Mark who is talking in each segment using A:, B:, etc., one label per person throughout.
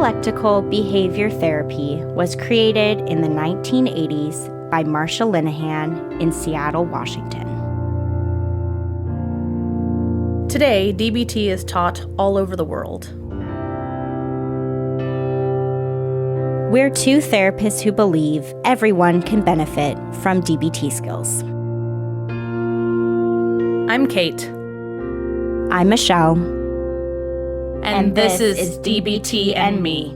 A: Dialectical behavior therapy was created in the 1980s by Marsha Linehan in Seattle, Washington.
B: Today, DBT is taught all over the world.
A: We're two therapists who believe everyone can benefit from DBT skills.
B: I'm Kate.
A: I'm Michelle.
B: And this is DBT and Me.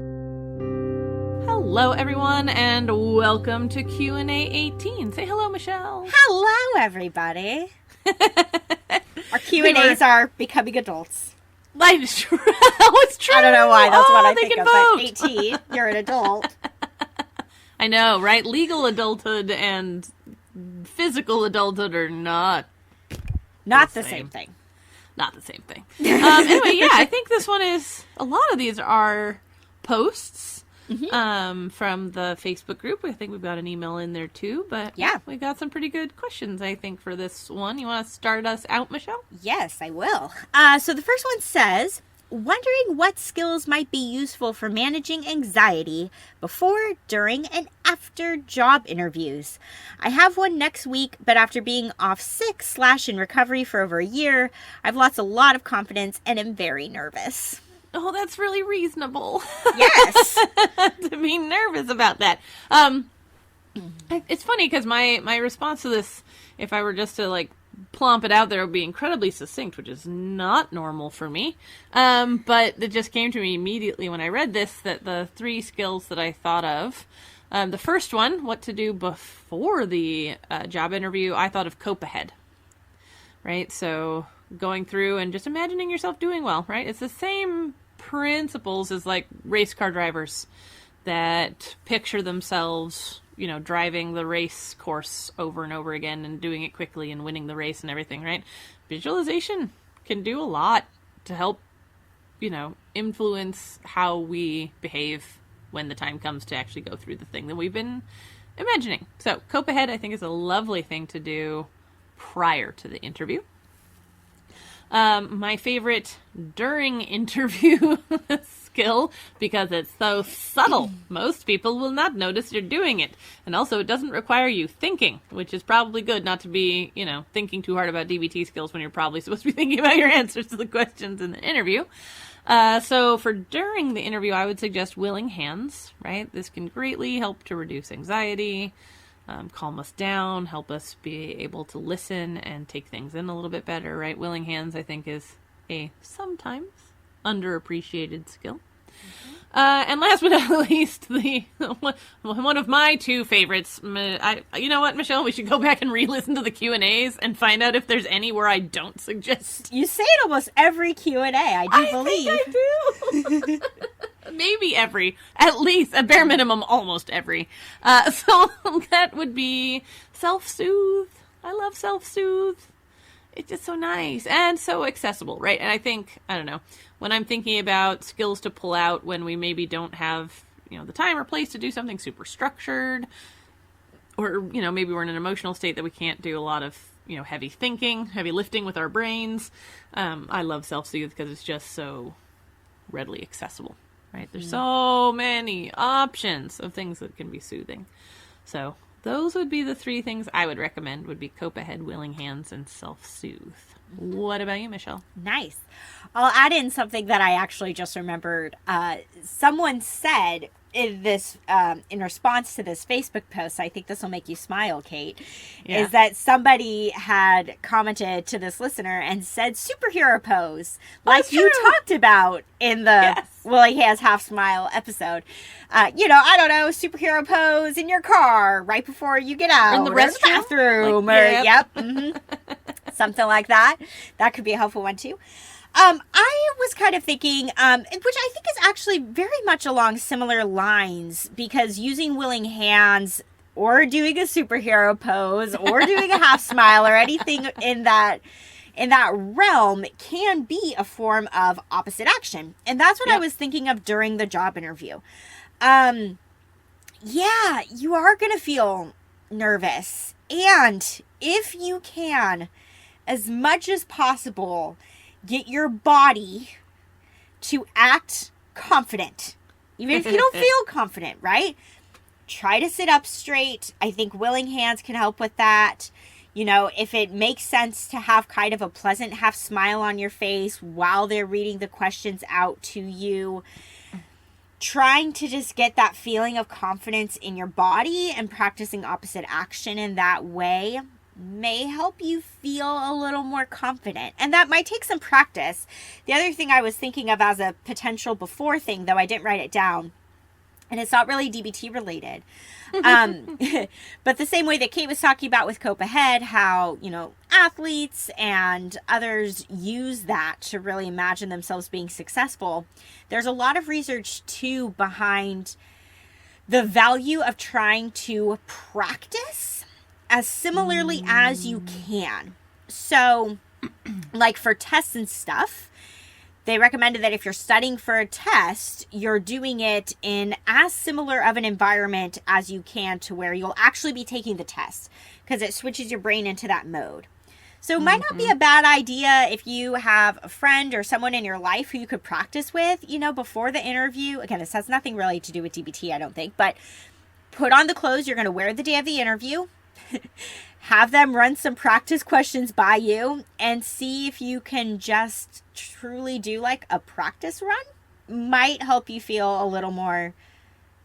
B: Hello, everyone, and welcome to Q&A 18. Say hello, Michelle.
A: Hello, everybody. Our Q&As are becoming adults.
B: It's true. It's true.
A: I don't know why. That's what I think of.
B: Vote.
A: But 18, you're an adult.
B: I know, right? Legal adulthood and physical adulthood are not
A: the same thing.
B: Not the same thing. Anyway, yeah, I think this one is, a lot of these are posts from the Facebook group. I think we've got an email in there too, but yeah, we got some pretty good questions, I think, for this one. You want to start us out, Michelle?
A: Yes, I will. So the first one says, wondering what skills might be useful for managing anxiety before, during, and after job interviews. I have one next week, but after being off sick / in recovery for over a year, I've lost a lot of confidence and am very nervous.
B: Oh, that's really reasonable.
A: Yes.
B: To be nervous about that. It's funny because my response to this, if I were just to plump it out there, would be incredibly succinct, which is not normal for me. But it just came to me immediately when I read this that the 3 skills that I thought of, the first one, what to do before the job interview, I thought of cope ahead, right? So going through and just imagining yourself doing well, right? It's the same principles as race car drivers that picture themselves, driving the race course over and over again and doing it quickly and winning the race and everything, right? Visualization can do a lot to help, influence how we behave when the time comes to actually go through the thing that we've been imagining. So cope ahead, I think, is a lovely thing to do prior to the interview. My favorite during interview skill, because it's so subtle. Most people will not notice you're doing it. And also, it doesn't require you thinking, which is probably good, not to be, thinking too hard about DBT skills when you're probably supposed to be thinking about your answers to the questions in the interview. So for during the interview, I would suggest willing hands, right? This can greatly help to reduce anxiety, calm us down, help us be able to listen and take things in a little bit better, right? Willing hands, I think, is a sometimes underappreciated skill. And last but not least, one of my 2 favorites. You know what, Michelle? We should go back and re-listen to the Q&As and find out if there's any where I don't suggest.
A: You say it almost every Q&A, I believe.
B: Think I do. Maybe every, at least, a bare minimum, almost every. So that would be self-soothe. I love self-soothe. It's just so nice and so accessible, right? And I think, I don't know, when I'm thinking about skills to pull out when we maybe don't have, the time or place to do something super structured, or, maybe we're in an emotional state that we can't do a lot of, heavy thinking, heavy lifting with our brains. I love self-soothe because it's just so readily accessible. Right? There's so many options of things that can be soothing. So those would be the 3 things I would recommend, would be cope ahead, willing hands, and self-soothe. What about you, Michelle?
A: Nice. I'll add in something that I actually just remembered. Someone said in this, in response to this Facebook post, I think this will make you smile, Kate, is that somebody had commented to this listener and said superhero pose, like you talked about in the Willie Has Half Smile episode. I don't know, superhero pose in your car right before you get out.
B: Or in the restroom.
A: Bathroom. Something like that. That could be a helpful one too. I was kind of thinking, which I think is actually very much along similar lines, because using willing hands or doing a superhero pose or doing a half smile or anything in that realm can be a form of opposite action. And that's what I was thinking of during the job interview. You are going to feel nervous. And if you can, as much as possible, get your body to act confident Even if you don't feel confident, right? Try to sit up straight. I think willing hands can help with that. You know, if it makes sense to have kind of a pleasant half smile on your face while they're reading the questions out to you, trying to just get that feeling of confidence in your body and practicing opposite action in that way may help you feel a little more confident. And that might take some practice. The other thing I was thinking of as a potential before thing, though I didn't write it down, and it's not really DBT related, but the same way that Kate was talking about with Cope Ahead, how, you know, athletes and others use that to really imagine themselves being successful. There's a lot of research too behind the value of trying to practice as similarly as you can. So like for tests and stuff, they recommended that if you're studying for a test, you're doing it in as similar of an environment as you can to where you'll actually be taking the test, because it switches your brain into that mode. So it might not be a bad idea if you have a friend or someone in your life who you could practice with, you know, before the interview. Again, this has nothing really to do with DBT, I don't think, but put on the clothes you're going to wear the day of the interview. Have them run some practice questions by you and see if you can just truly do like a practice run. Might help you feel a little more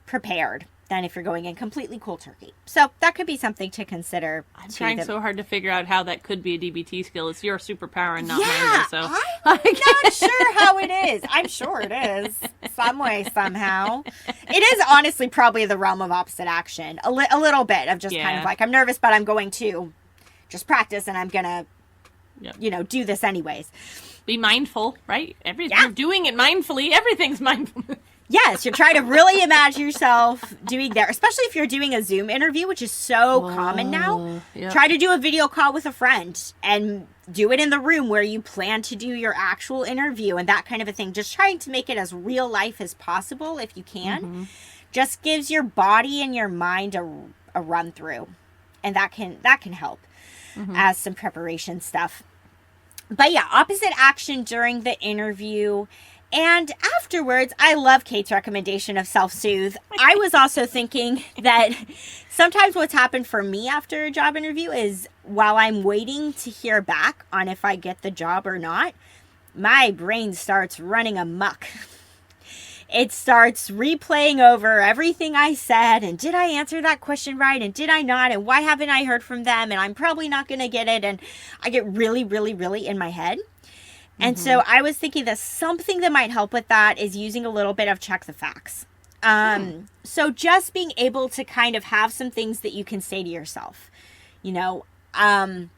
A: prepared than if you're going in completely cold turkey. So that could be something to consider.
B: I'm trying so hard to figure out how that could be a DBT skill. It's your superpower and not mine. So
A: I'm not sure how it is. I'm sure it is. Some way, somehow. It is honestly probably the realm of opposite action. A little bit of just kind of like, I'm nervous, but I'm going to just practice and I'm going to, you know, do this anyways.
B: Be mindful, right? You're doing it mindfully. Everything's mindful.
A: Yes, you're trying to really imagine yourself doing that, especially if you're doing a Zoom interview, which is so common now. Yep. Try to do a video call with a friend and do it in the room where you plan to do your actual interview and that kind of a thing. Just trying to make it as real life as possible if you can. Just gives your body and your mind a run through, and that can help as some preparation stuff. But yeah, opposite action during the interview. And afterwards, I love Kate's recommendation of self-soothe. I was also thinking that sometimes what's happened for me after a job interview is while I'm waiting to hear back on if I get the job or not, my brain starts running amok. It starts replaying over everything I said, and did I answer that question right, and did I not, and why haven't I heard from them, and I'm probably not going to get it, and I get really, really, really in my head. And so I was thinking that something that might help with that is using a little bit of check the facts. So just being able to kind of have some things that you can say to yourself, you know, I'm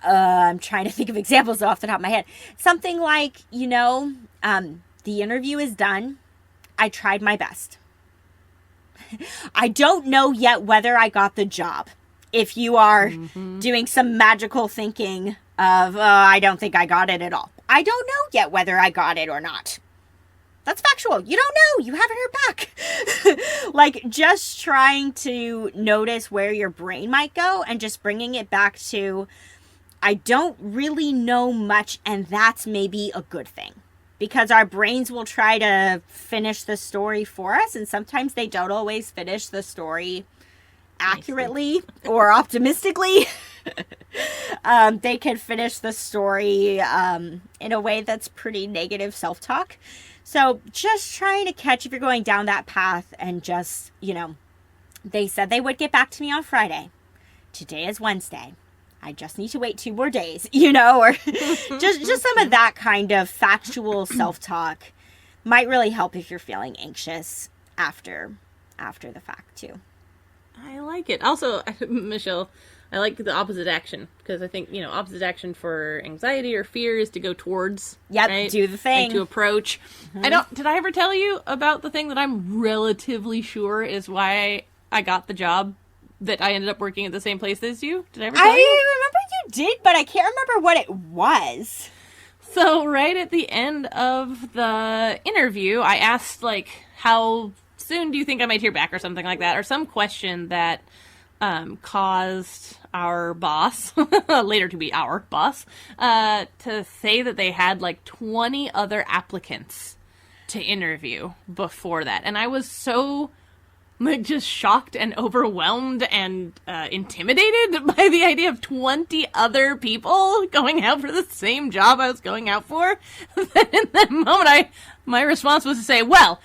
A: trying to think of examples off the top of my head. Something like, you know, the interview is done. I tried my best. I don't know yet whether I got the job. If you are doing some magical thinking of, I don't think I got it at all. I don't know yet whether I got it or not. That's factual. You don't know. You haven't heard back. Like, just trying to notice where your brain might go and just bringing it back to, I don't really know much, and that's maybe a good thing. Because our brains will try to finish the story for us, and sometimes they don't always finish the story accurately or optimistically. They can finish the story in a way that's pretty negative self-talk. So just trying to catch if you're going down that path and just, you know, they said they would get back to me on Friday. Today is Wednesday. I just need to wait 2 more days, you know, or just some of that kind of factual self-talk might really help if you're feeling anxious after the fact too.
B: I like it. Also, Michelle, I like the opposite action because I think, you know, opposite action for anxiety or fear is to go towards.
A: Yep,
B: right?
A: do the thing.
B: Like to approach. Did I ever tell you about the thing that I'm relatively sure is why I got the job that I ended up working at the same place as you? Did I ever tell you?
A: I remember you did, but I can't remember what it was.
B: So right at the end of the interview, I asked, like, how soon do you think I might hear back or something like that, or some question that caused our boss, later to be our boss, to say that they had like 20 other applicants to interview before that. And I was so just shocked and overwhelmed and intimidated by the idea of 20 other people going out for the same job I was going out for. That in that moment, my response was to say, well,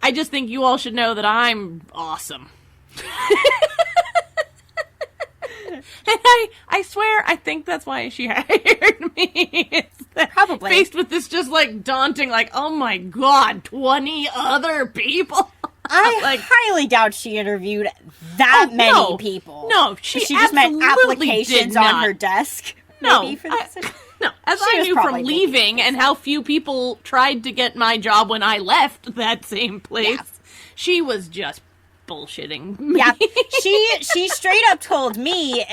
B: I just think you all should know that I'm awesome. And I swear, I think that's why she hired me. It's
A: Probably.
B: Faced with this just, daunting, oh my god, 20 other people.
A: I highly doubt she interviewed that many people.
B: No, she
A: just meant applications
B: did not.
A: on her desk.
B: No,
A: maybe for this.
B: No, as I knew from leaving and how few people tried to get my job when I left that same place, she was just bullshitting me.
A: Yeah, she straight up told me,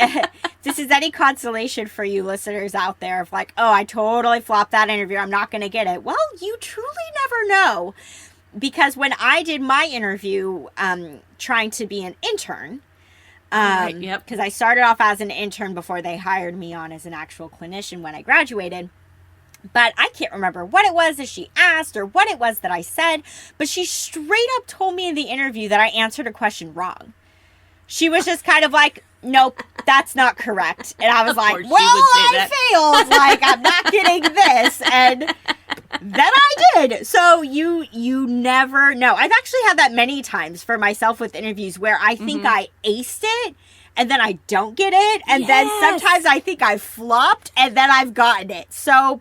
A: this is any consolation for you listeners out there, of oh, I totally flopped that interview, I'm not going to get it. Well, you truly never know. Because when I did my interview trying to be an intern, because I started off as an intern before they hired me on as an actual clinician when I graduated. But I can't remember what it was that she asked or what it was that I said. But she straight up told me in the interview that I answered a question wrong. She was just kind of nope, that's not correct. And I was well, I failed. I'm not getting this. And then I did. So you never know. I've actually had that many times for myself with interviews where I think I aced it and then I don't get it. And then sometimes I think I flopped and then I've gotten it. So,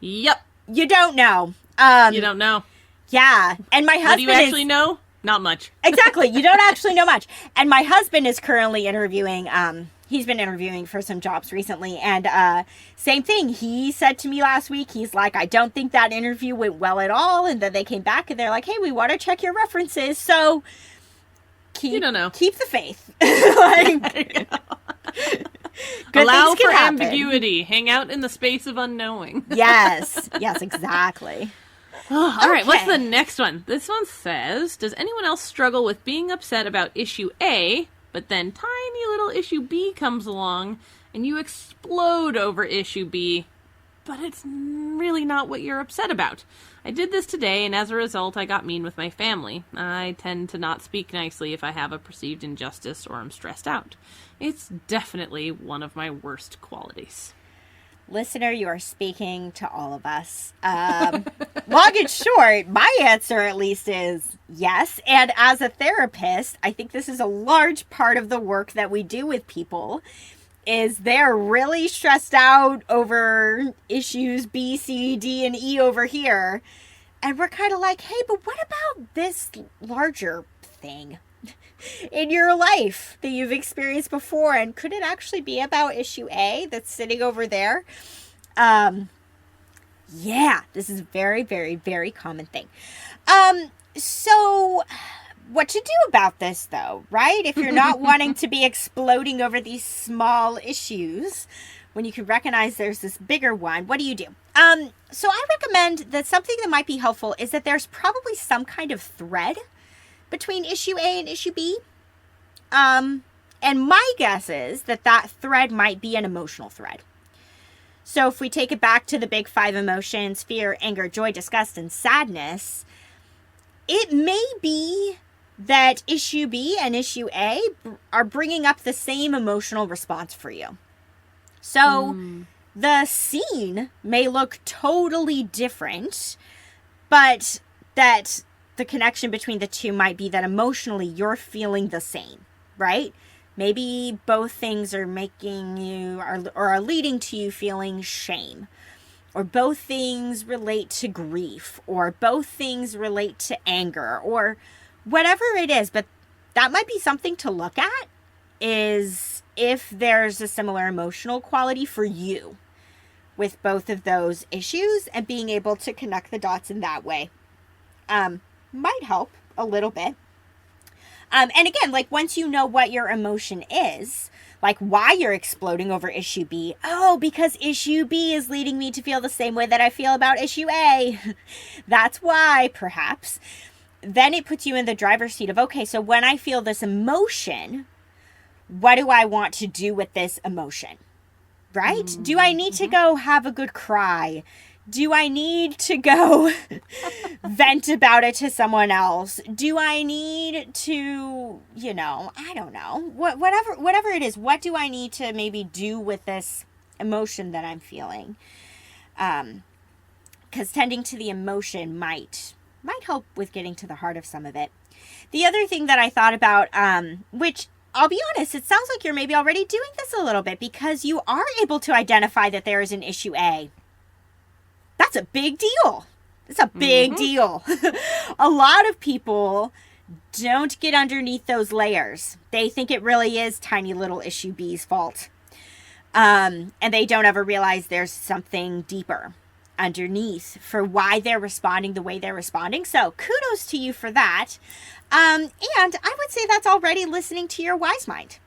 B: yep.
A: You don't know.
B: You don't know.
A: Yeah. And my husband
B: What do you actually know? Not much.
A: Exactly. You don't actually know much. And my husband is currently interviewing. He's been interviewing for some jobs recently. And same thing. He said to me last week, he's I don't think that interview went well at all. And then they came back and they're hey, we want to check your references. So
B: you don't know.
A: Keep the faith.
B: Allow for ambiguity. Hang out in the space of unknowing.
A: Yes. Yes, exactly.
B: Oh, all right, what's the next one? This one says, does anyone else struggle with being upset about issue A, but then tiny little issue B comes along, and you explode over issue B, but it's really not what you're upset about? I did this today, and as a result, I got mean with my family. I tend to not speak nicely if I have a perceived injustice or I'm stressed out. It's definitely one of my worst qualities.
A: Listener, you are speaking to all of us. Long and short, my answer at least is yes. And as a therapist, I think this is a large part of the work that we do with people, is they're really stressed out over issues B, C, D, and E over here. And we're kind of hey, but what about this larger thing in your life that you've experienced before? And could it actually be about issue A that's sitting over there? Yeah, this is a very, very, very common thing. So what to do about this though, right? If you're not wanting to be exploding over these small issues, when you can recognize there's this bigger one, what do you do? So I recommend that something that might be helpful is that there's probably some kind of thread between issue A and issue B. And my guess is that thread might be an emotional thread. So if we take it back to the big 5 emotions, fear, anger, joy, disgust, and sadness, it may be that issue B and issue A are bringing up the same emotional response for you. So the scene may look totally different, but that the connection between the two might be that emotionally you're feeling the same, right? Maybe both things are making you or are leading to you feeling shame, or both things relate to grief, or both things relate to anger, or whatever it is. But that might be something to look at, is if there's a similar emotional quality for you with both of those issues, and being able to connect the dots in that way might help a little bit. And again, once you know what your emotion is, why you're exploding over issue B, because issue B is leading me to feel the same way that I feel about issue A. That's why, perhaps. Then it puts you in the driver's seat of, okay, so when I feel this emotion, what do I want to do with this emotion? Right? Do I need to go have a good cry? Do I need to go vent about it to someone else? Do I need to, I don't know, whatever it is, what do I need to maybe do with this emotion that I'm feeling? Because tending to the emotion might help with getting to the heart of some of it. The other thing that I thought about, which I'll be honest, it sounds like you're maybe already doing this a little bit because you are able to identify that there is an issue A. That's a big deal. It's a big deal. A lot of people don't get underneath those layers. They think it really is tiny little issue B's fault. And they don't ever realize there's something deeper underneath for why they're responding the way they're responding. So kudos to you for that. And I would say that's already listening to your wise mind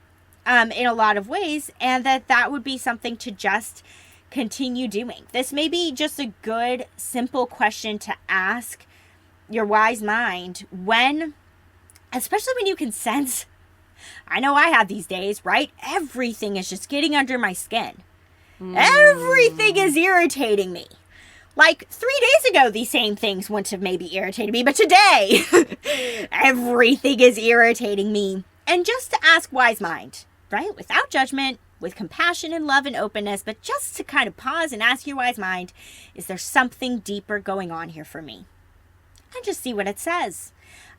A: in a lot of ways, and that would be something to just continue doing. This may be just a good, simple question to ask your wise mind especially when you can sense, I know I have these days, right? Everything is just getting under my skin. Everything is irritating me. Like 3 days ago, these same things wouldn't have maybe irritated me, but today, everything is irritating me. And just to ask wise mind, right? Without judgment, with compassion and love and openness, but just to kind of pause and ask your wise mind, is there something deeper going on here for me? And just see what it says.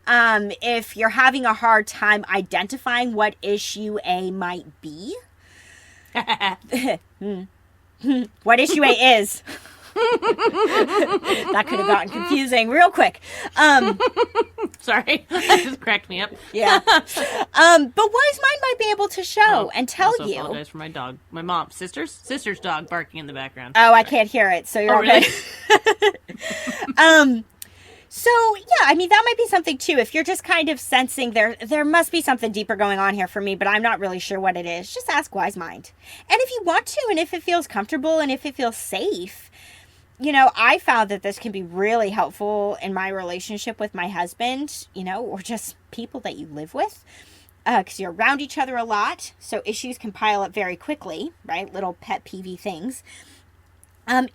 A: If you're having a hard time identifying what issue A might be, what issue A is. That could have gotten confusing real quick.
B: Sorry, that just cracked me up.
A: Yeah. But wise mind might be able to show and tell
B: also
A: you.
B: Apologize for my dog, my mom's sister's dog barking in the background.
A: Oh, I can't hear it, so you're okay.
B: Really?
A: So yeah, I mean that might be something too. If you're just kind of sensing there must be something deeper going on here for me, but I'm not really sure what it is. Just ask wise mind, and if you want to, and if it feels comfortable, and if it feels safe. I found that this can be really helpful in my relationship with my husband, or just people that you live with, because you're around each other a lot. So issues can pile up very quickly, right? Little pet peeve things.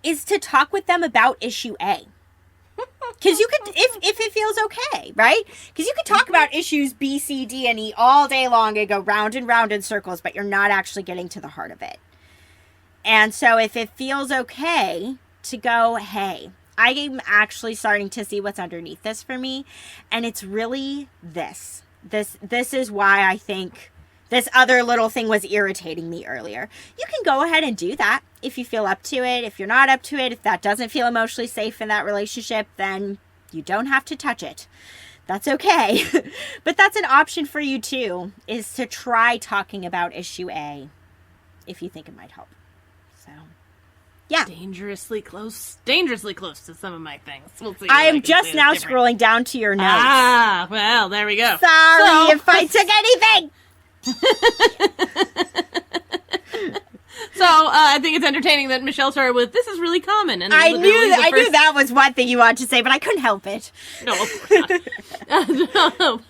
A: Is to talk with them about issue A. Because you could, if it feels okay, right? Because you could talk about issues B, C, D, and E all day long and go round and round in circles, but you're not actually getting to the heart of it. And so if it feels okay to go, hey, I am actually starting to see what's underneath this for me. And it's really this. This is why I think this other little thing was irritating me earlier. You can go ahead and do that if you feel up to it. If you're not up to it, if that doesn't feel emotionally safe in that relationship, then you don't have to touch it. That's okay. But that's an option for you too, is to try talking about issue A if you think it might help. So, yeah.
B: Dangerously close to some of my things. We'll see.
A: I am just now scrolling down to your notes.
B: Ah, well, there we go.
A: Sorry if I took anything.
B: So I think it's entertaining that Michelle started with, this is really common. And
A: I knew that was one thing you wanted to say, but I couldn't help it.
B: No, of course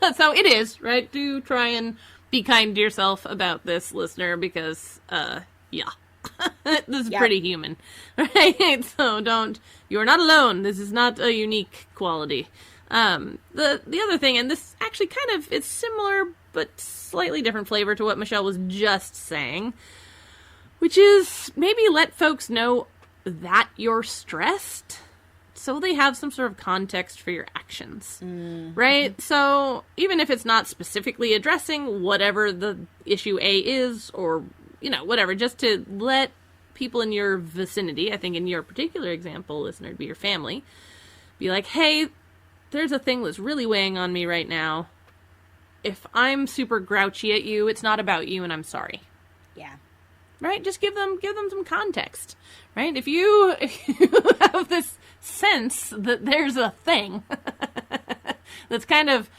B: not. So it is, right? Do try and be kind to yourself about this, listener, because, yeah. This is pretty human, right? So you're not alone. This is not a unique quality. The other thing, and this actually kind of, it's similar, but slightly different flavor to what Michelle was just saying, which is maybe let folks know that you're stressed so they have some sort of context for your actions, right? So even if it's not specifically addressing whatever the issue A is, or whatever, just to let people in your vicinity, I think in your particular example, listener, to be your family, be like, hey, there's a thing that's really weighing on me right now. If I'm super grouchy at you, it's not about you, and I'm sorry.
A: Yeah.
B: Right? Just give them some context, right? If you have this sense that there's a thing that's kind of,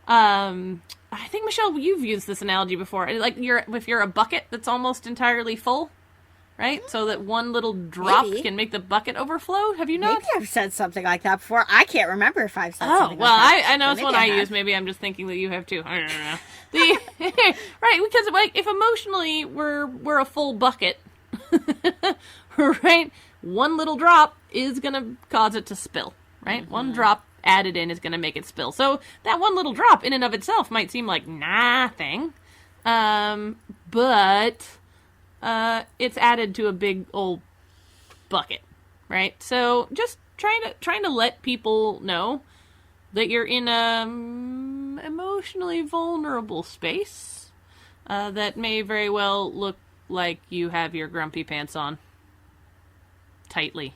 B: I think, Michelle, you've used this analogy before. Like if you're a bucket that's almost entirely full, right? So that one little drop can make the bucket overflow. Have you not?
A: Maybe I've said something like that before. I can't remember if I've said something
B: well,
A: like that.
B: I know it's one I use. Maybe I'm just thinking that you have too. I don't know. Right, because if emotionally we're a full bucket, right? one little drop is going to cause it to spill, right? Mm-hmm. One drop added in is going to make it spill. So that one little drop in and of itself might seem like nothing, but it's added to a big old bucket, right? So just trying to let people know that you're in a emotionally vulnerable space that may very well look like you have your grumpy pants on tightly.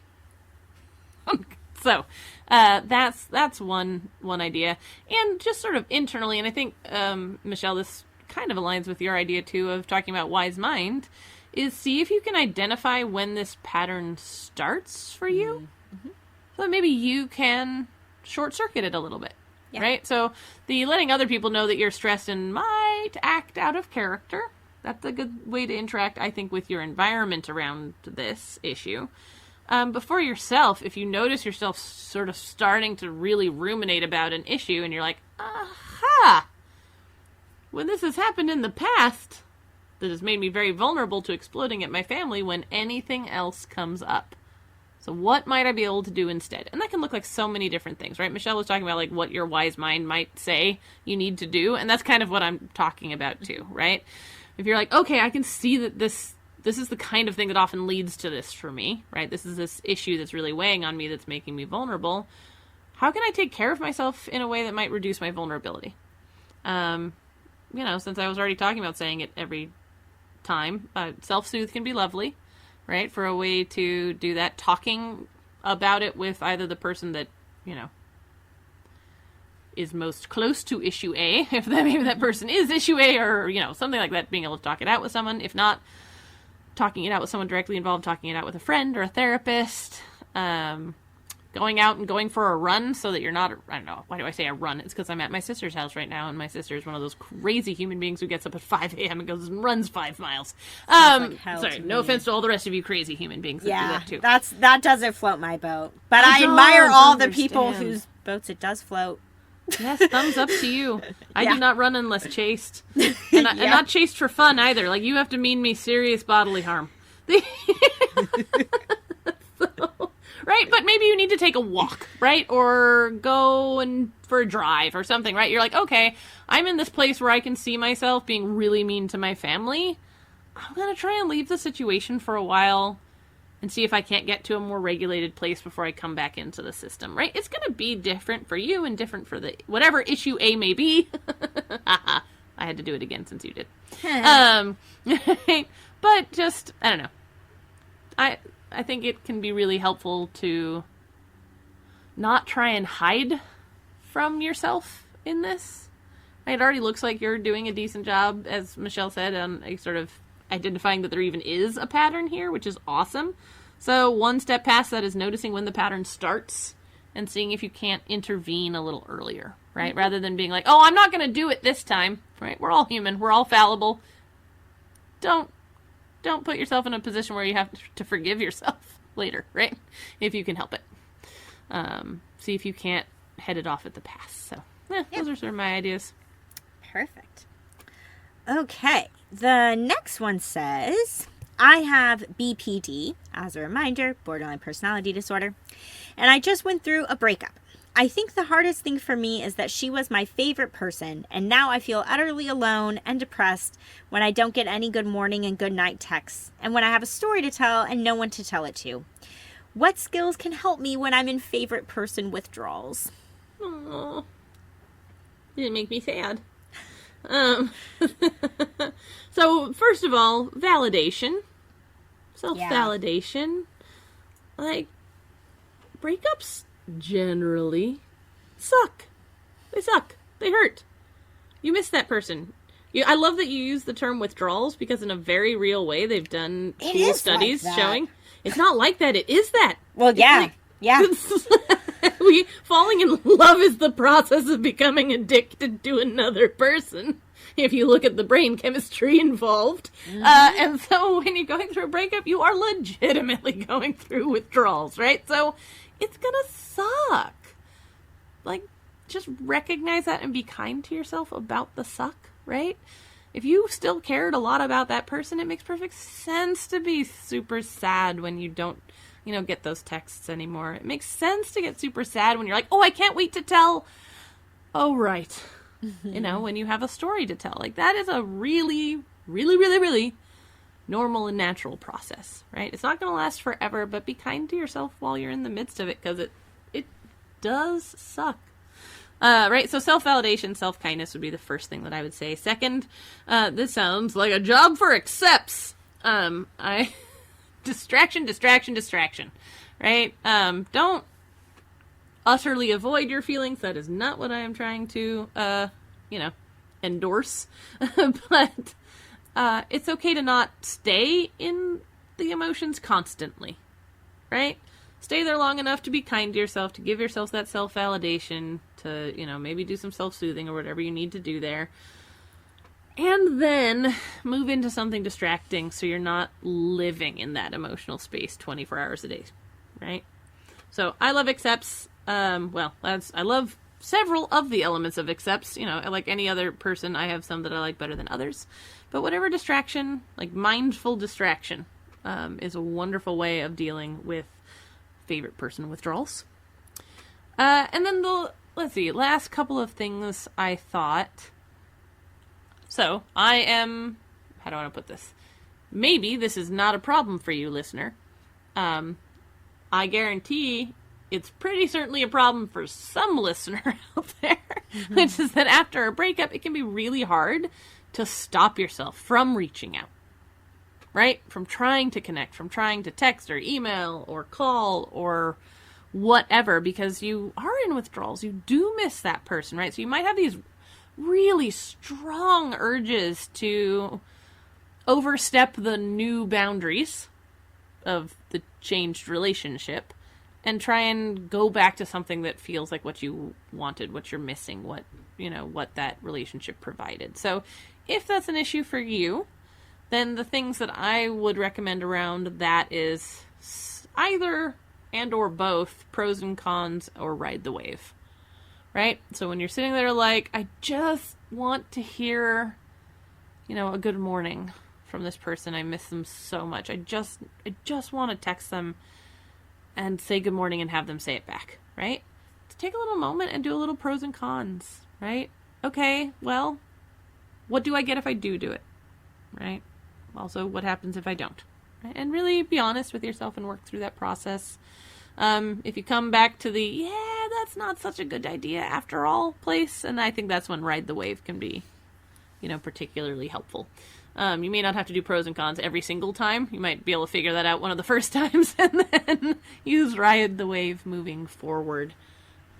B: So that's one idea, and just sort of internally, and I think Michelle, this kind of aligns with your idea too of talking about wise mind, is see if you can identify when this pattern starts for you, mm-hmm. so that maybe you can short circuit it a little bit, right? So the letting other people know that you're stressed and might act out of character, that's a good way to interact, I think, with your environment around this issue. But for yourself, if you notice yourself sort of starting to really ruminate about an issue and you're like, aha, when this has happened in the past, that has made me very vulnerable to exploding at my family when anything else comes up. So what might I be able to do instead? And that can look like so many different things, right? Michelle was talking about like what your wise mind might say you need to do. And that's kind of what I'm talking about too, right? If you're like, okay, I can see that this is the kind of thing that often leads to this for me, right? This is this issue that's really weighing on me that's making me vulnerable. How can I take care of myself in a way that might reduce my vulnerability? Since I was already talking about saying it every time, self-soothe can be lovely, right? For a way to do that, talking about it with either the person that, is most close to issue A, if maybe that person is issue A, or, something like that, being able to talk it out with someone. If not, talking it out with someone directly involved, talking it out with a friend or a therapist, going out and going for a run so that you're not, I don't know, why do I say a run? It's because I'm at my sister's house right now, and my sister is one of those crazy human beings who gets up at 5 a.m. and goes and runs 5 miles. Sorry, no offense to all the rest of you crazy human beings that do that too. That
A: doesn't float my boat. But I admire all the people whose boats it does float.
B: Yes, thumbs up to you. I do not run unless chased. And not chased for fun either. Like, you have to mean me serious bodily harm. Right? But maybe you need to take a walk, right? Or go for a drive or something, right? You're like, okay, I'm in this place where I can see myself being really mean to my family. I'm going to try and leave the situation for a while and see if I can't get to a more regulated place before I come back into the system, right? It's going to be different for you and different for the whatever issue A may be. I had to do it again since you did. But just, I don't know. I think it can be really helpful to not try and hide from yourself in this. It already looks like you're doing a decent job, as Michelle said, on sort of identifying that there even is a pattern here, which is awesome. So one step past that is noticing when the pattern starts and seeing if you can't intervene a little earlier, right? Mm-hmm. Rather than being like, oh, I'm not going to do it this time, right? We're all human. We're all fallible. Don't put yourself in a position where you have to forgive yourself later, right? If you can help it. See if you can't head it off at the pass. So, those are sort of my ideas.
A: Perfect. Okay. The next one says, I have BPD, as a reminder, borderline personality disorder, and I just went through a breakup. I think the hardest thing for me is that she was my favorite person, and now I feel utterly alone and depressed when I don't get any good morning and good night texts, and when I have a story to tell and no one to tell it to. What skills can help me when I'm in favorite person withdrawals?
B: Aww. Didn't make me sad. So, first of all, validation. Self-validation. Yeah. Like, breakups generally suck. They suck. They hurt. You miss that person. I love that you use the term withdrawals because in a very real way they've done cool studies showing it's not like that. It is that.
A: Well, yeah.
B: Falling in love is the process of becoming addicted to another person. If you look at the brain chemistry involved. Mm-hmm. And so when you're going through a breakup, you are legitimately going through withdrawals, right? So it's gonna suck. Like, just recognize that and be kind to yourself about the suck, right? If you still cared a lot about that person, it makes perfect sense to be super sad when you don't get those texts anymore. It makes sense to get super sad when you're like, oh, I can't wait to tell. Oh, right. When you have a story to tell. Like, that is a really, really, really, really normal and natural process, right? It's not going to last forever, but be kind to yourself while you're in the midst of it, because it does suck. Right, so self-validation, self-kindness would be the first thing that I would say. Second, this sounds like a job for accepts. Distraction, right? Don't utterly avoid your feelings. That is not what I am trying to, endorse. But it's okay to not stay in the emotions constantly, right? Stay there long enough to be kind to yourself, to give yourself that self-validation, to, maybe do some self-soothing or whatever you need to do there. And then move into something distracting so you're not living in that emotional space 24 hours a day, right? So I love accepts. I love several of the elements of accepts. Like any other person, I have some that I like better than others. But whatever distraction, like mindful distraction, is a wonderful way of dealing with favorite person withdrawals. And then last couple of things I thought. So how do I want to put this? Maybe this is not a problem for you, listener. I guarantee it's pretty certainly a problem for some listener out there, which is that after a breakup, it can be really hard to stop yourself from reaching out, right? From trying to connect, from trying to text or email or call or whatever, because you are in withdrawals. You do miss that person, right? So you might have these really strong urges to overstep the new boundaries of the changed relationship and try and go back to something that feels like what you wanted, what you're missing, what that relationship provided. So if that's an issue for you, then the things that I would recommend around that is either and or both pros and cons, or ride the wave, right? So when you're sitting there like, I just want to hear, a good morning from this person. I miss them so much. I just want to text them and say good morning and have them say it back, right? To take a little moment and do a little pros and cons, right? Okay, well, what do I get if I do it, right? Also, what happens if I don't? Right? And really be honest with yourself and work through that process. If you come back to the, that's not such a good idea after all place, and I think that's when ride the wave can be, particularly helpful. You may not have to do pros and cons every single time. You might be able to figure that out one of the first times and then use ride the wave moving forward.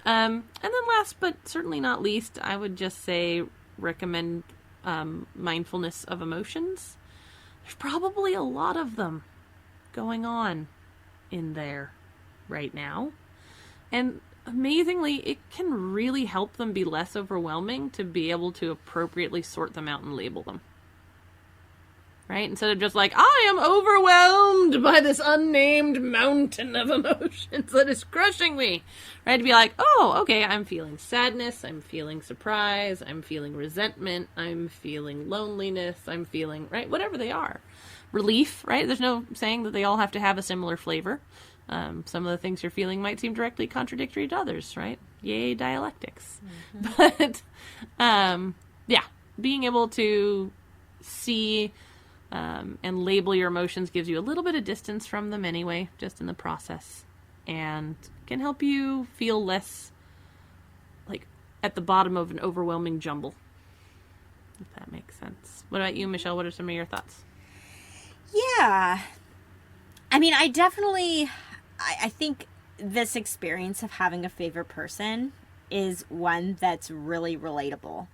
B: And then last but certainly not least, I would just say recommend mindfulness of emotions. There's probably a lot of them going on in there right now. And amazingly, it can really help them be less overwhelming to be able to appropriately sort them out and label them. Right? Instead of just like, I am overwhelmed by this unnamed mountain of emotions that is crushing me. Right? To be like, oh, okay, I'm feeling sadness, I'm feeling surprise, I'm feeling resentment, I'm feeling loneliness, I'm feeling, right, whatever they are. Relief, right? There's no saying that they all have to have a similar flavor. Some of the things you're feeling might seem directly contradictory to others, right? Yay, dialectics. But, being able to see and label your emotions gives you a little bit of distance from them anyway, just in the process, and can help you feel less like at the bottom of an overwhelming jumble, if that makes sense. What about you, Michelle? What are some of your thoughts?
A: Yeah. I mean, I think this experience of having a favorite person is one that's really relatable.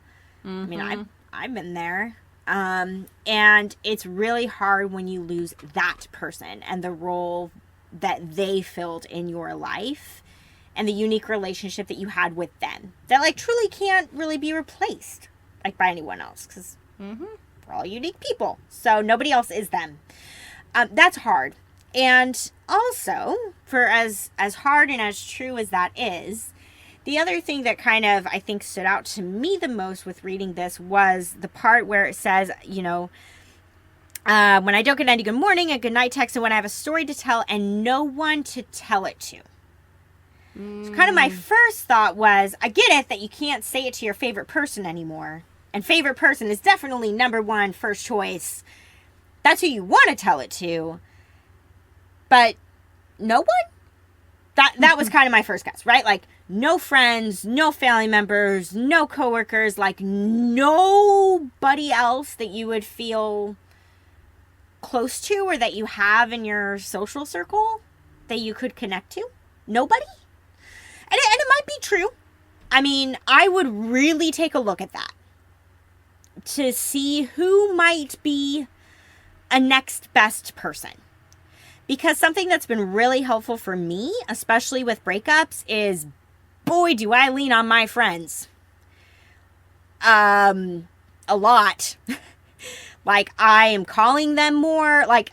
A: I mean, I've been there. And it's really hard when you lose that person and the role that they filled in your life and the unique relationship that you had with them that truly can't really be replaced by anyone else, because we're all unique people. So nobody else is them. That's hard. And also, for as hard and as true as that is, the other thing that kind of, I think, stood out to me the most with reading this was the part where it says, when I don't get any good morning, a good night text, and when I have a story to tell and no one to tell it to. So kind of my first thought was, I get it that you can't say it to your favorite person anymore. And favorite person is definitely number one, first choice. That's who you want to tell it to. But no one? That was kind of my first guess, right? Like, no friends, no family members, no coworkers, like nobody else that you would feel close to or that you have in your social circle that you could connect to. Nobody? And it might be true. I mean, I would really take a look at that to see who might be a next best person. Because something that's been really helpful for me, especially with breakups, is, boy, do I lean on my friends. A lot. Like, I am calling them more. Like,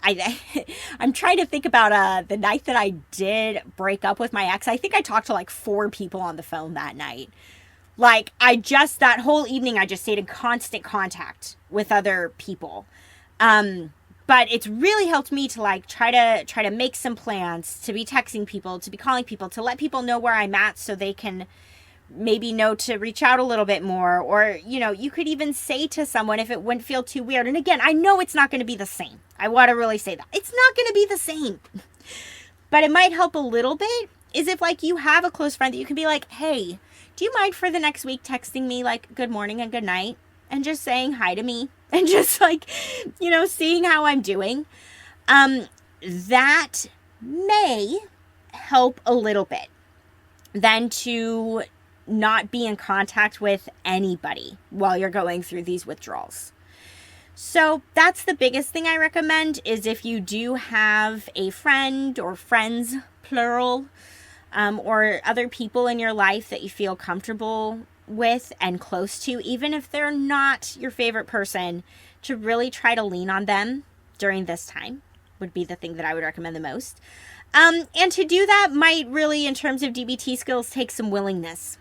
A: I'm trying to think about the night that I did break up with my ex. I think I talked to like 4 people on the phone that night. Like, that whole evening, I just stayed in constant contact with other people. But it's really helped me to like try to make some plans, to be texting people, to be calling people, to let people know where I'm at so they can maybe know to reach out a little bit more. Or, you know, you could even say to someone if it wouldn't feel too weird. And again, I know it's not going to be the same. I want to really say that. It's not going to be the same. But it might help a little bit is if like you have a close friend that you can be like, hey, do you mind for the next week texting me like good morning and good night and just saying hi to me and just like, you know, seeing how I'm doing? That may help a little bit than to not be in contact with anybody while you're going through these withdrawals. So that's the biggest thing I recommend is if you do have a friend or friends, plural, or other people in your life that you feel comfortable with and close to, even if they're not your favorite person, to really try to lean on them during this time would be the thing that I would recommend the most. And to do that might really, in terms of DBT skills, take some willingness,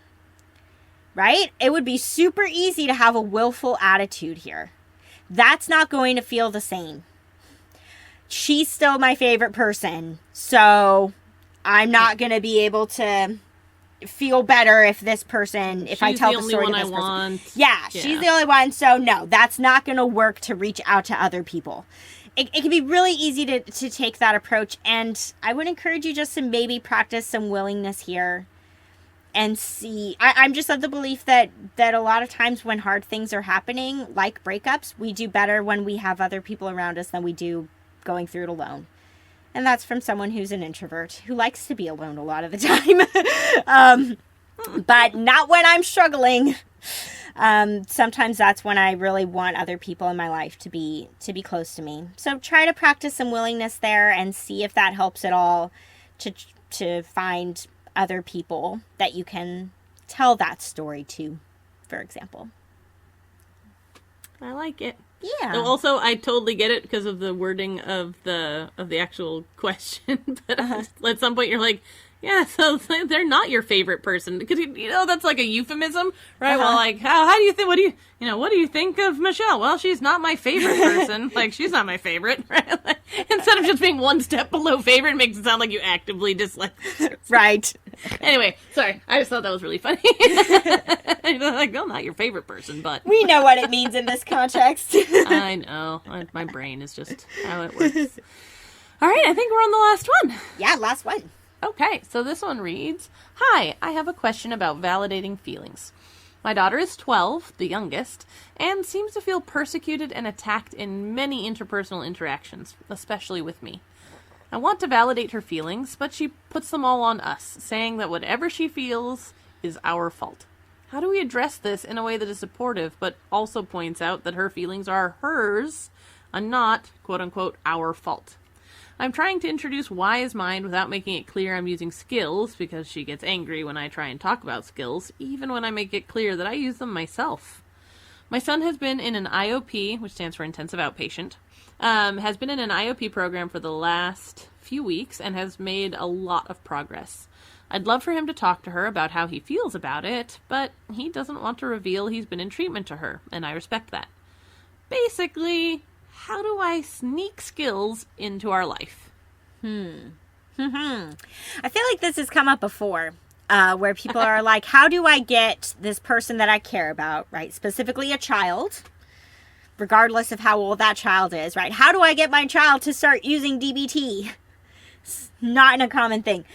A: right? It would be super easy to have a willful attitude here. That's not going to feel the same. She's still my favorite person, so I'm not going to be able to feel better if this person, if I tell the story to this person. Yeah, she's the only one, so no, that's not going to work to reach out to other people. It can be really easy to take that approach, and I would encourage you just to maybe practice some willingness here and see. I'm just of the belief that a lot of times when hard things are happening, like breakups, we do better when we have other people around us than we do going through it alone. And that's from someone who's an introvert, who likes to be alone a lot of the time. But not when I'm struggling. Sometimes that's when I really want other people in my life to be close to me. So try to practice some willingness there and see if that helps at all to find other people that you can tell that story to, for example.
B: I like it.
A: Yeah.
B: So also, I totally get it because of the wording of the actual question. But at some point, you're like, yeah, so they're not your favorite person, because you know that's like a euphemism, right? Well, like how do you think? What do you think of Michelle? Well, she's not my favorite person. Like, she's not my favorite, right? Like, instead of just being one step below favorite, it makes it sound like you actively dislike.
A: Right.
B: Anyway, sorry, I just thought that was really funny. Like, well, not your favorite person, but
A: we know what it means in this context.
B: I know. My brain is just how it works. All right, I think we're on the last one.
A: Yeah, last one.
B: Okay, so this one reads, Hi, I have a question about validating feelings. My daughter is 12, the youngest, and seems to feel persecuted and attacked in many interpersonal interactions, especially with me. I want to validate her feelings, but she puts them all on us, saying that whatever she feels is our fault. How do we address this in a way that is supportive, but also points out that her feelings are hers and not, quote-unquote, our fault? I'm trying to introduce wise mind without making it clear I'm using skills, because she gets angry when I try and talk about skills, even when I make it clear that I use them myself. My son has been in an IOP, which stands for Intensive Outpatient, has been in an IOP program for the last few weeks and has made a lot of progress. I'd love for him to talk to her about how he feels about it, but he doesn't want to reveal he's been in treatment to her, and I respect that. Basically, how do I sneak skills into our life?
A: I feel like this has come up before, where people are like, how do I get this person that I care about, right? Specifically a child, regardless of how old that child is, right? How do I get my child to start using DBT? It's not a common thing.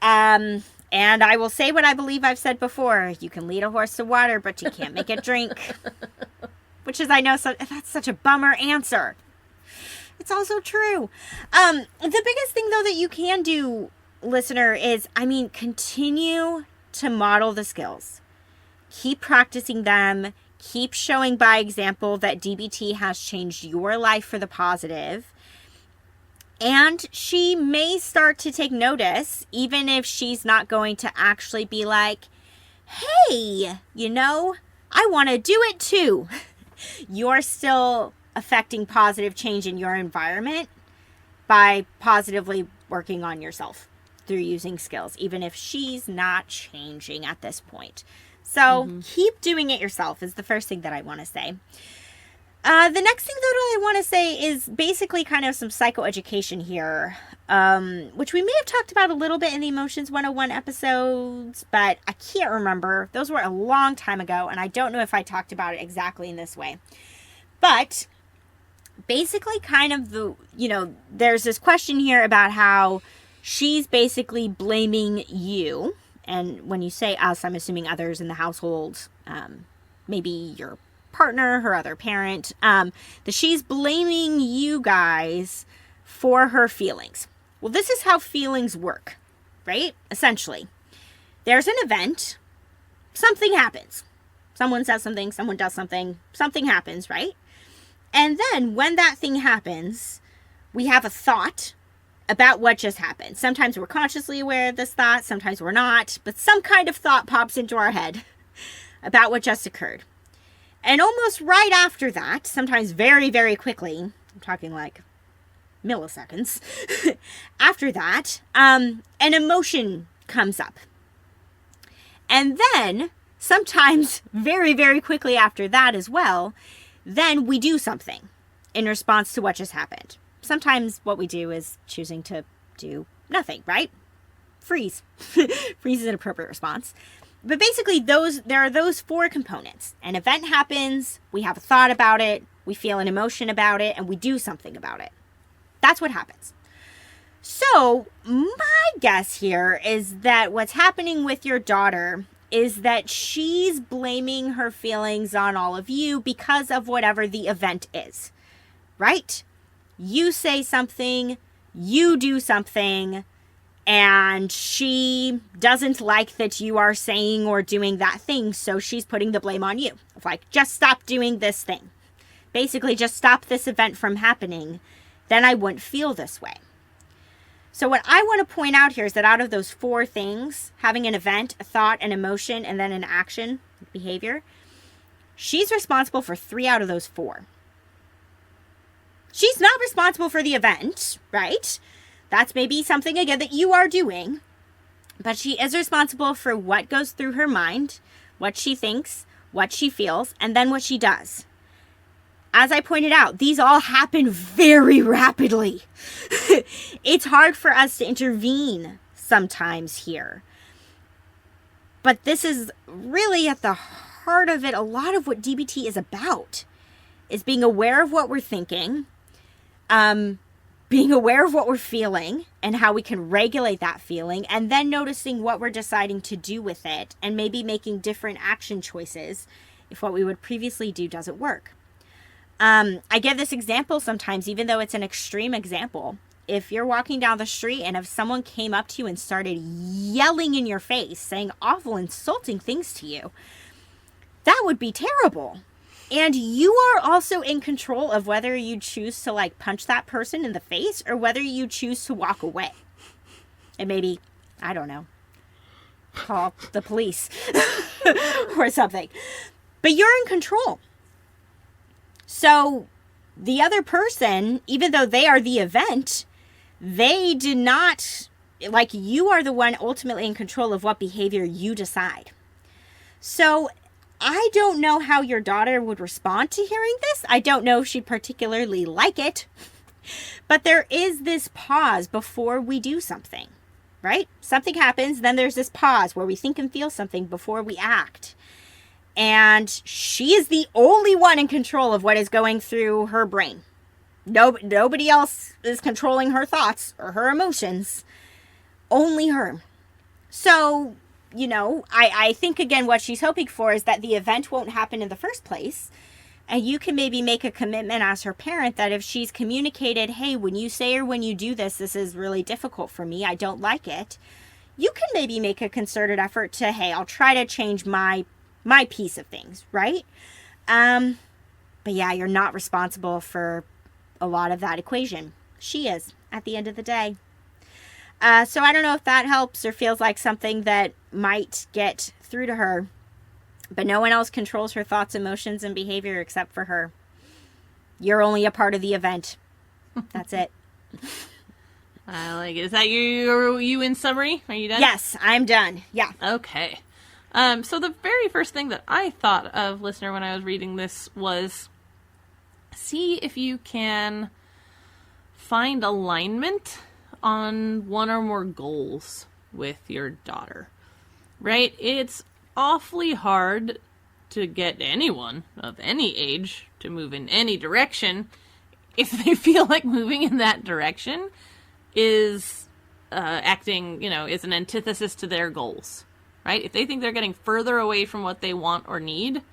A: And I will say what I believe I've said before. You can lead a horse to water, but you can't make it drink. Which is, I know, that's such a bummer answer. It's also true. The biggest thing, though, that you can do, listener, is, continue to model the skills. Keep practicing them. Keep showing by example that DBT has changed your life for the positive. And she may start to take notice, even if she's not going to actually be like, hey, I want to do it too. You're still affecting positive change in your environment by positively working on yourself through using skills, even if she's not changing at this point. So keep doing it yourself is the first thing that I want to say. The next thing, though, that I want to say is basically kind of some psychoeducation here, which we may have talked about a little bit in the Emotions 101 episodes, but I can't remember. Those were a long time ago, and I don't know if I talked about it exactly in this way. But basically kind of there's this question here about how she's basically blaming you. And when you say us, I'm assuming others in the household, maybe your partner, her other parent, that she's blaming you guys for her feelings. Well, this is how feelings work, right? Essentially, there's an event, something happens. Someone says something, someone does something, something happens, right? And then when that thing happens, we have a thought about what just happened. Sometimes we're consciously aware of this thought, sometimes we're not, but some kind of thought pops into our head about what just occurred. And almost right after that, sometimes very, very quickly, I'm talking like milliseconds, after that, an emotion comes up. And then, sometimes very, very quickly after that as well, then we do something in response to what just happened. Sometimes what we do is choosing to do nothing, right? Freeze. Freeze is an appropriate response. But basically, there are those four components. An event happens, we have a thought about it, we feel an emotion about it, and we do something about it. That's what happens. So, my guess here is that what's happening with your daughter is that she's blaming her feelings on all of you because of whatever the event is, right? You say something, you do something, and she doesn't like that you are saying or doing that thing, so she's putting the blame on you. Like, just stop doing this thing. Basically, just stop this event from happening, then I wouldn't feel this way. So what I want to point out here is that out of those four things, having an event, a thought, an emotion, and then an action, behavior, she's responsible for 3 out of those 4. She's not responsible for the event, right? That's maybe something, again, that you are doing. But she is responsible for what goes through her mind, what she thinks, what she feels, and then what she does. As I pointed out, these all happen very rapidly. It's hard for us to intervene sometimes here. But this is really at the heart of it. A lot of what DBT is about is being aware of what we're thinking, being aware of what we're feeling and how we can regulate that feeling, and then noticing what we're deciding to do with it and maybe making different action choices if what we would previously do doesn't work. I give this example sometimes, even though it's an extreme example. If you're walking down the street and if someone came up to you and started yelling in your face, saying awful, insulting things to you, that would be terrible. And you are also in control of whether you choose to punch that person in the face or whether you choose to walk away. And maybe, I don't know, call the police or something. But you're in control. So the other person, even though they are the event, they do not, you are the one ultimately in control of what behavior you decide. So I don't know how your daughter would respond to hearing this. I don't know if she'd particularly like it. But there is this pause before we do something, right? Something happens, then there's this pause where we think and feel something before we act. And she is the only one in control of what is going through her brain. Nobody else is controlling her thoughts or her emotions. Only her. So, I think, again, what she's hoping for is that the event won't happen in the first place. And you can maybe make a commitment as her parent that if she's communicated, hey, when you say or when you do this, this is really difficult for me, I don't like it. You can maybe make a concerted effort to, hey, I'll try to change my piece of things, right? But yeah, you're not responsible for a lot of that equation. She is, at the end of the day. So I don't know if that helps or feels like something that might get through to her. But no one else controls her thoughts, emotions, and behavior except for her. You're only a part of the event. That's it.
B: I like it. Is that you in summary? Are you done?
A: Yes, I'm done. Yeah.
B: Okay. So the very first thing that I thought of, listener, when I was reading this was see if you can find alignment on one or more goals with your daughter. Right? It's awfully hard to get anyone of any age to move in any direction if they feel like moving in that direction is acting, is an antithesis to their goals, right? If they think they're getting further away from what they want or need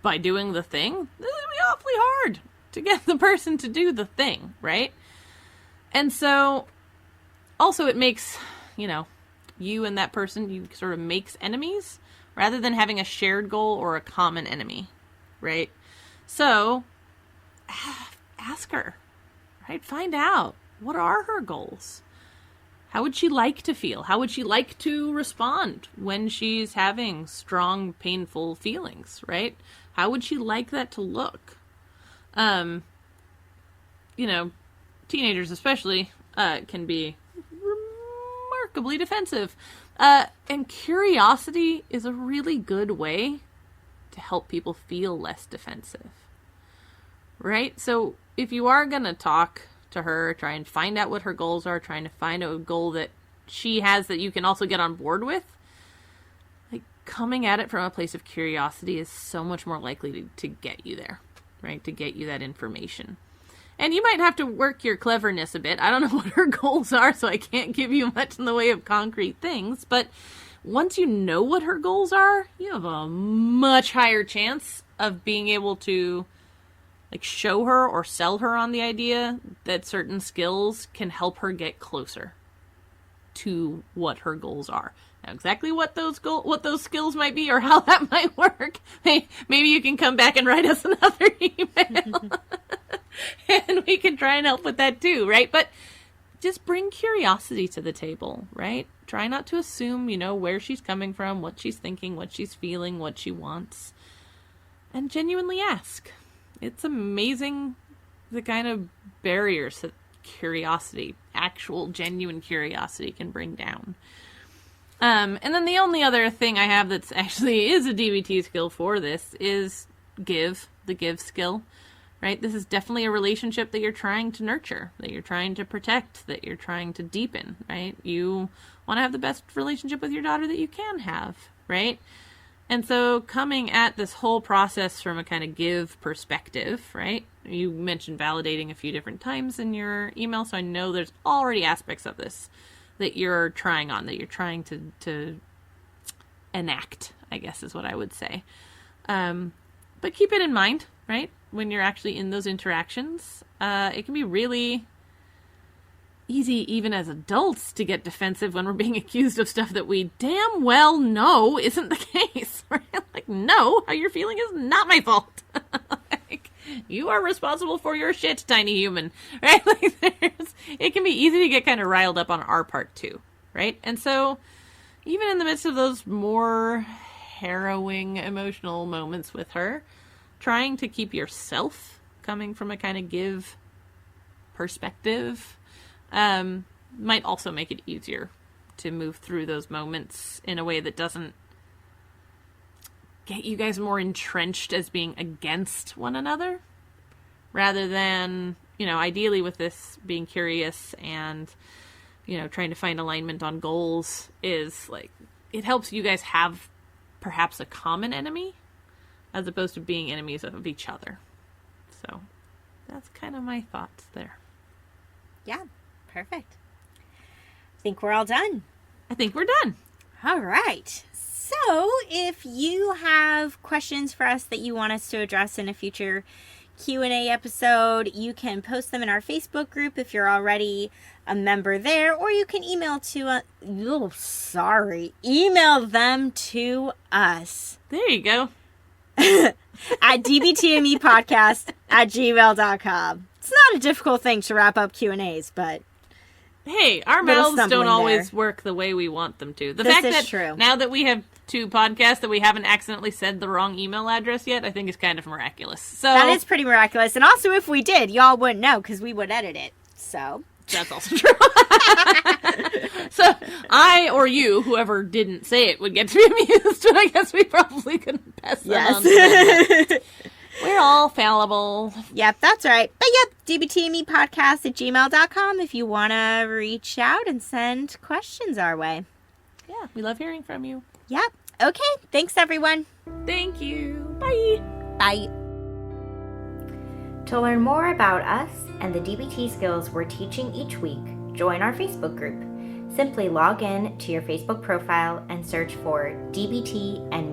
B: by doing the thing, it's going to be awfully hard to get the person to do the thing, right? And so also it makes, you and that person, you sort of makes enemies rather than having a shared goal or a common enemy, right? So ask her, right? Find out, what are her goals? How would she like to feel? How would she like to respond when she's having strong, painful feelings, right? How would she like that to look? Teenagers especially can be remarkably defensive. And curiosity is a really good way to help people feel less defensive, right? So if you are going to talk to her, try and find out what her goals are, trying to find a goal that she has that you can also get on board with, like coming at it from a place of curiosity is so much more likely to get you there, right? To get you that information. And you might have to work your cleverness a bit. I don't know what her goals are, so I can't give you much in the way of concrete things. But once you know what her goals are, you have a much higher chance of being able to show her or sell her on the idea that certain skills can help her get closer to what her goals are. Now, exactly what those skills might be or how that might work, maybe you can come back and write us another email. And we can try and help with that too, right? But just bring curiosity to the table, right? Try not to assume, where she's coming from, what she's thinking, what she's feeling, what she wants. And genuinely ask. It's amazing the kind of barriers that curiosity, actual genuine curiosity, can bring down. And then the only other thing I have that's actually is a DBT skill for this is the give skill. Right? This is definitely a relationship that you're trying to nurture, that you're trying to protect, that you're trying to deepen, right? You want to have the best relationship with your daughter that you can have, right? And so coming at this whole process from a kind of give perspective, right? You mentioned validating a few different times in your email, so I know there's already aspects of this that you're trying on, that you're trying to enact, I guess is what I would say. But keep it in mind, right? When you're actually in those interactions, it can be really easy, even as adults, to get defensive when we're being accused of stuff that we damn well know isn't the case. Right? No, how you're feeling is not my fault. You are responsible for your shit, tiny human. Right? It can be easy to get kind of riled up on our part too, right? And so, even in the midst of those more harrowing emotional moments with her, trying to keep yourself coming from a kind of give perspective might also make it easier to move through those moments in a way that doesn't get you guys more entrenched as being against one another, rather than, ideally with this being curious and, trying to find alignment on goals is like, it helps you guys have perhaps a common enemy as opposed to being enemies of each other. So that's kind of my thoughts there.
A: Yeah, perfect. I think we're all done.
B: I think we're done.
A: All right. So if you have questions for us that you want us to address in a future Q&A episode, you can post them in our Facebook group if you're already a member there, or you can email email them to us.
B: There you go.
A: At DBT Me Podcast at gmail.com. It's not a difficult thing to wrap up Q&As, but
B: hey, our mouths don't always work the way we want them to. The fact that
A: true.
B: Now that we have 2 podcasts that we haven't accidentally said the wrong email address yet, I think is kind of miraculous. So
A: that is pretty miraculous. And also, if we did, y'all wouldn't know because we would edit it. So
B: that's also true. So I or you, whoever didn't say it, would get to be amused, but I guess we probably couldn't pass that on to them. We're all fallible.
A: Yep, that's right. But yep, dbtmepodcast at gmail.com if you want to reach out and send questions our way.
B: Yeah, we love hearing from you.
A: Yep. Okay, thanks everyone.
B: Thank you. Bye.
A: Bye.
C: To learn more about us and the DBT skills we're teaching each week, join our Facebook group. Simply log in to your Facebook profile and search for DBT and